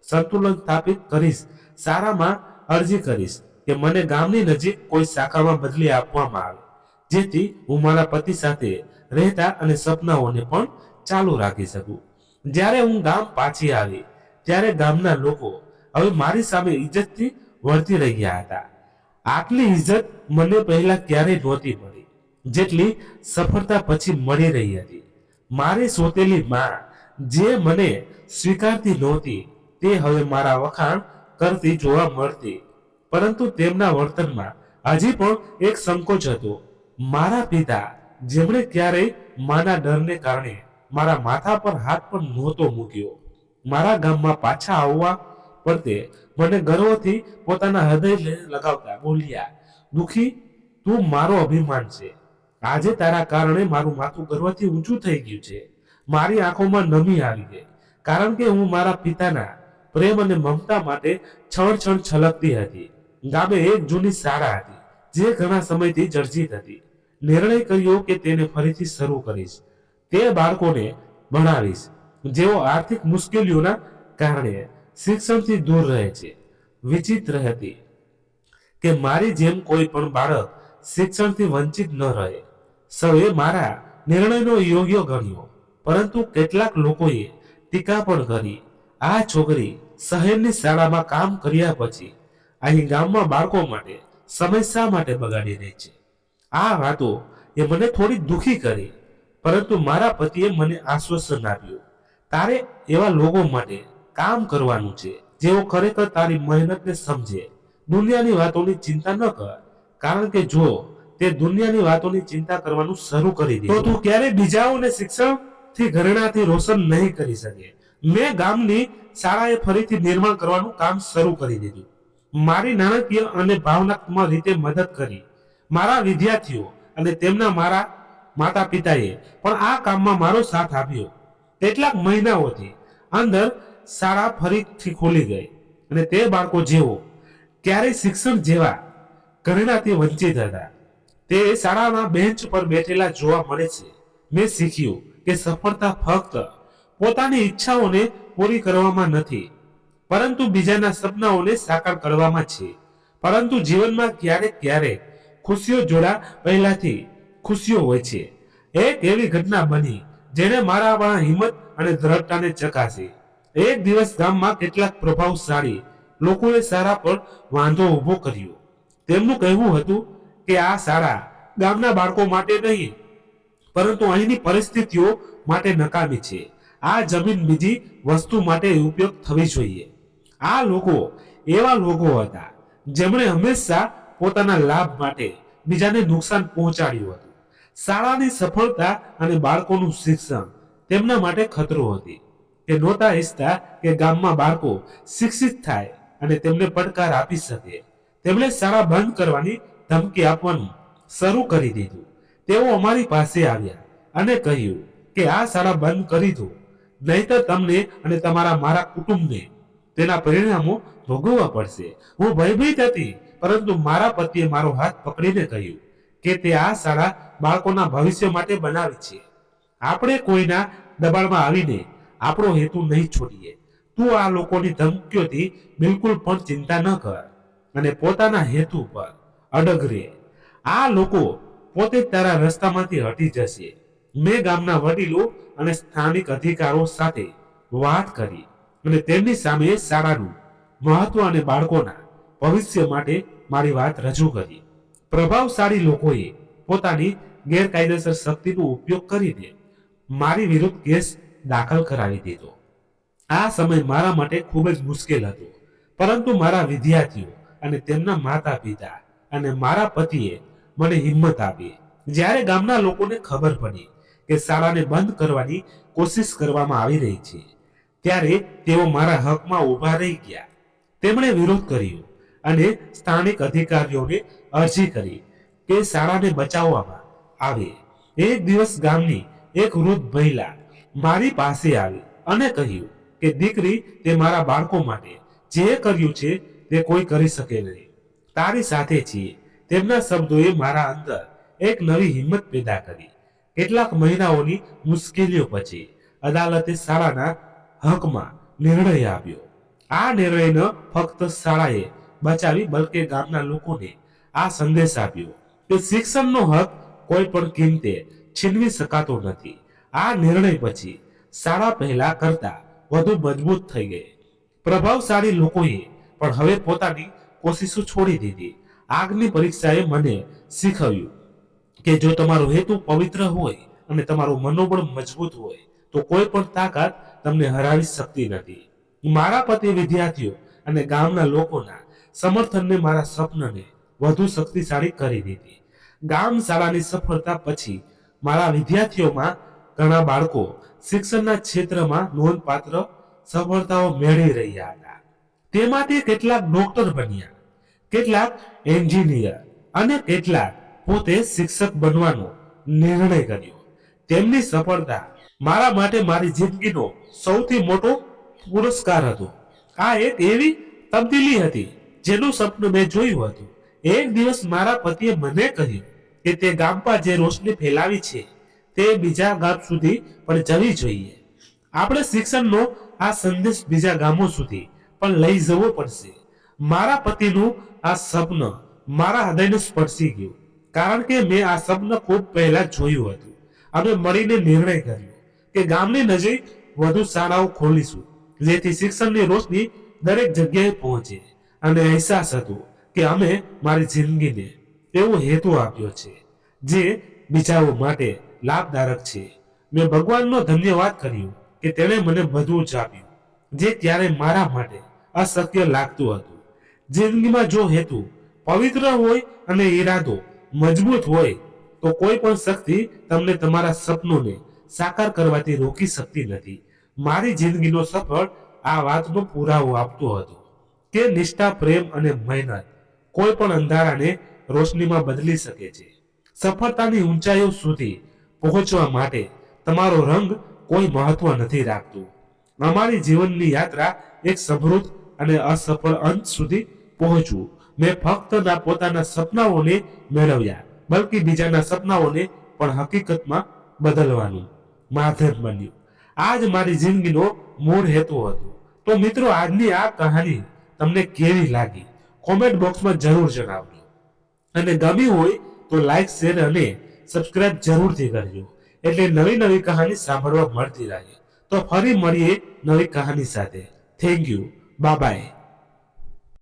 સંતુલન સ્થાપિત કરીશ. શાળામાં અરજી કરીશ કે મને ગામની નજીક કોઈ શાખામાં બદલી આપવામાં આવે, જેથી હું મારા પતિ સાથે રહેતા અને સપનાઓને પણ ચાલુ રાખી શકું. જ્યારે હું ગામ પાછી આવી ત્યારે ગામના લોકો હવે મારી સામે ઇજ્જતથી વર્તી રહ્યા હતા. આટલી ઇજ્જત મને પહેલા ક્યારેય નહોતી મળી જેટલી સફળતા પછી મળી રહી હતી. મારી સોતેલી માં જે મને સ્વીકારતી નહોતી તે હવે મારા વખાણ કરતી જોવા મળતી, પરંતુ તેમના વર્તનમાં હજી પણ એક સંકોચ હતો. મારા પિતા જેમણે ક્યારેય માના ડરને કારણે મારા માથા પર હાથ પણ નહોતો મૂક્યો, મારા ગામમાં પાછા આવવા પડતે મને ગર્વથી પોતાના હૃદય લગાવતા બોલ્યા, દુખી, તું મારો અભિમાન છે. આજે તારા કારણે મારું માથું ગર્વથી ઊંચું થઈ ગયું છે. મારી આંખોમાં નમી આવી ગઈ, કારણ કે હું મારા પિતાના પ્રેમ અને મમતા માટે છણ છલકતી હતી. ગામે એક જૂની શાળા હતી જે ઘણા સમયથી જર્જરિત હતી. નિર્ણય કર્યો કે તેને ફરીથી શરૂ કરીશ. તે બાળકોને ભણાવીશ જેઓ આર્થિક મુશ્કેલીઓના કારણે શિક્ષણથી દૂર રહે છે. વિચિત્ર હતી કે મારી જેમ કોઈ પણ બાળક શિક્ષણથી વંચિત ન રહે. સૌએ મારા નિર્ણયનો યોગ્ય ગણ્યો, પરંતુ કેટલાક લોકોએ ટીકા પણ કરી. આ છોકરી શહેરની શાળામાં કામ કર્યા પછી અહીં ગામમાં બાળકો માટે સમય શા માટે બગાડી રહી છે? આ વાતો એ મને થોડી દુખી કરી, પરંતુ મારા પતિએ મને આશ્વાસન આપ્યું, તારે એવા લોકો માટે કામ કરવાનું છે જેઓ ખરેખર તારી મહેનતને સમજે. દુનિયાની વાતોની ચિંતા ન કર, કારણ કે જો તે દુનિયાની વાતોની ચિંતા કરવાનું શરૂ કરી દે તો તું ક્યારેય બીજાઓને શિક્ષણથી ઘરેણાથી રોશન નહીં કરી શકે. મેં ગામની શાળાએ ફરીથી નિર્માણ કરવાનું કામ શરૂ કરી દીધું. મારી નાણાકીય અને ભાવનાત્મક રીતે મદદ કરી. મારા વિદ્યાર્થીઓ અને તેમના મારા માતા પિતાએ પણ આ કામમાં મારો સાથ આપ્યો. કેટલાક મહિનાઓથી અંદર શાળા ફરીથી ખોલી ગઈ અને તે બાળકો જેઓ ક્યારેય શિક્ષણ જેવા ઘરેણાથી વંચિત હતા તે શાળાના બેન્ચ પર બેઠેલા જોવા મળે છે. મેં શીખ્યું કે સફળતા ફક્ત પોતાની ઈચ્છાઓને પૂરી કરવામાં નથી, પરંતુ બીજાના સપનાઓને સાકાર કરવામાં છે. પરંતુ જીવનમાં ક્યારેક ખુશીઓ જોડા પહેલાથી ખુશીઓ હોય છે. એક એવી ઘટના બની જેને મારામાં હિંમત અને દ્રઢતાને ચકાસી. એક દિવસ ગામમાં કેટલાક પ્રભાવશાળી લોકોએ શાળા પર વાંધો ઊભો કર્યો. તેમનું કહેવું હતું કે આ શાળા ગામના બાળકો માટે નહીં, પરંતુ અહીંની પરિસ્થિતિઓ માટે નકામી છે. આ જમીન બીજી વસ્તુ માટે ઉપયોગ થવી જોઈએ. આ લોકો એવા લોકો હતા જેમણે હંમેશા પોતાના લાભ માટે બીજાને નુકસાન પહોંચાડ્યું હતું. શાળાની સફળતા અને બાળકોનું શિક્ષણ તેમના માટે ખતરો હતી. તે નહોતા ઈચ્છતા કે ગામમાં બાળકો શિક્ષિત થાય અને તેમને પડકાર આપી શકે. તેમણે શાળા બંધ કરવાની ધમકી આપવાનું શરૂ કરી દીધું. તેઓ અમારી પાસે આવ્યા અને કહ્યું કે આ શાળા બંધ કરી દો, નહીતર તમને અને તમારા મારા કુટુંબને તેના પરિણામો ભોગવવા પડશે. હું ભયભીત હતી, પરંતુ મારા પતિએ મારો હાથ પકડીને કહ્યું કે તે આ શાળા બાળકોના ભવિષ્ય માટે બનાવી છે. આપણે કોઈના દબાણમાં આવીને આપણો હેતુ નહીં છોડીએ. તું આ લોકોની ધમકીઓથી બિલકુલ પણ ચિંતા ન કર અને પોતાના હેતુ પર અડગ રહે. આ લોકો પોતે તારા રસ્તામાંથી હટી જશે. મેં ગામના વડીલો અને સ્થાનિક અધિકારીઓ સાથે વાત કરી અને તેમની સામે શાળાનું મહત્વ અને બાળકોના ભવિષ્ય માટે મારી વાત રજૂ કરી. પ્રભાવશાળી લોકોએ પોતાની ગેરકાયદેસર શક્તિનો ઉપયોગ કરીને મારી વિરુદ્ધ કેસ દાખલ કરાવી દીધો. આ સમય મારા માટે ખૂબ જ મુશ્કેલ હતો, પરંતુ મારા વિદ્યાર્થીઓ અને તેમના માતા પિતા અને મારા પતિએ મને હિંમત આપી. જ્યારે ગામના લોકોને ખબર પડી કે શાળાને બંધ કરવાની કોશિશ કરવામાં આવી રહી છે, ત્યારે તેઓ મારા હકમાં ઊભા રહી ગયા. તેમણે વિરોધ કર્યો અને સ્થાનિક અધિકારીઓને અરજી કરી કે શાળાને બચાવવામાં આવે. એક દિવસ ગામની એક વૃદ્ધ મહિલા મારી પાસે આવી અને કહ્યું કે દીકરી, તે મારા બાળકો માટે જે કર્યું છે તે કોઈ કરી શકે નહીં. તારી સાથે છીએ. તેમના શબ્દોએ મારા અંદર એક નવી હિંમત પેદા કરી. કેટલાક મહિનાઓની મુશ્કેલીઓ પછી અદાલતે શાળાના હકમાં નિર્ણય આપ્યો. આ નિર્ણયનો ફક્ત શાળાએ બચાવી બલકે ગામના લોકોને આ સંદેશ આપ્યો કે શિક્ષણનો હક કોઈ પણ કિંમતે છીનવી શકાતો નથી. આ નિર્ણય પછી શાળા પહેલા કરતા વધુ મજબૂત થઈ ગઈ. પ્રભાવશાળી લોકોએ પણ હવે પોતાની કોશિશો છોડી દીધી. આગની પરીક્ષાએ મને શીખવ્યું કે જો તમારો હેતુ પવિત્ર હોય અને તમારું મનોબળ મજબૂત હોય તો કોઈ પણ તાકાત તમને હરાવી શકતી નથી. મારા પતિ, વિદ્યાર્થીઓ અને ગામના લોકોના સમર્થનને મારા સ્વપ્નને વધુ શક્તિશાળી કરી દીધી. ગામ શાળાની સફળતા પછી મારા વિદ્યાર્થીઓમાં ઘણા બાળકો શિક્ષણના ક્ષેત્રમાં નોંધપાત્ર સફળતાઓ મેળવી રહ્યા હતા. તેમાંથી કેટલાક ડોક્ટર બન્યા, કેટલાક એન્જિનિયર અને કેટલાક પોતે શિક્ષક બનવાનો નિર્ણય કર્યો. તેમની સફળતા મારા માટે મારી જિંદગીનો સૌથી મોટો પુરસ્કાર હતો. આ એક એવી તબદીલી હતી જેનું સપનું મેં જોયું હતું. એક દિવસ મારા પતિએ મને કહ્યું કે તે ગામમાં જે રોશની ફેલાવી છે તે બીજા ગામ સુધી પણ જવી જોઈએ. આપણે શિક્ષણનો આ સંદેશ બીજા ગામો સુધી પણ લઈ જવો પડશે. મારા પતિનું આ સપન મારા હૃદયને સ્પર્શી ગયું, કારણ કે મેં આ સપન ખૂબ પહેલા જોયું હતું. અમે મળીને નિર્ણય કર્યો કે ગામની નજીક વધુ શાળાઓ ખોલીશું જેથી શિક્ષણની રોશની દરેક જગ્યાએ પહોંચે. અને અહેસાસ હતો કે અમે મારી જિંદગીને એવો હેતુ આપ્યો છે જે બીજાઓ માટે લાભદાયક છે. મેં ભગવાનનો ધન્યવાદ કર્યો કે તેણે મને બધું જ આપ્યું જે ત્યારે મારા માટે અશક્ય લાગતું હતું. જિંદગીમાં જો હેતુ પવિત્ર હોય અને ઈરાદો મજબૂત હોય તો કોઈ પણ શક્તિ તમને તમારા સપનોને સાકાર કરવાથી રોકી શકતી નથી. મારી જિંદગીનો સફળ આ વાતનો પુરાવો આપતો હતો કે નિષ્ઠા, પ્રેમ અને મહેનત કોઈ પણ અંધારાને રોશનીમાં બદલી શકે છે. સફળતાની ઊંચાઈઓ સુધી પહોંચવા માટે તમારો રંગ કોઈ મહત્વ નથી રાખતું. અમારી જીવનની યાત્રા એક સમૃદ્ધ અને અસફળ અંત સુધી પહોંચવું. મેં ફક્ત પોતાના સપનાઓને મેળવ્યા બલકે બીજાના સપનાઓને પણ હકીકતમાં બદલવાનું માધ્યમ બન્યું. આ જ મારી જિંદગીનો મૂળ હેતુ હતો. તો મિત્રો, આજની આ કહાની તમને કેવી લાગી કોમેન્ટ બોક્સમાં જરૂર જણાવજો. અને ગમી હોય તો લાઈક, શેર અને સબસ્ક્રાઇબ જરૂરથી કરજો, એટલે નવી નવી કહાની સાંભળવા મળતી રહે. તો ફરી મળીએ નવી કહાની સાથે. Thank you. Bye bye.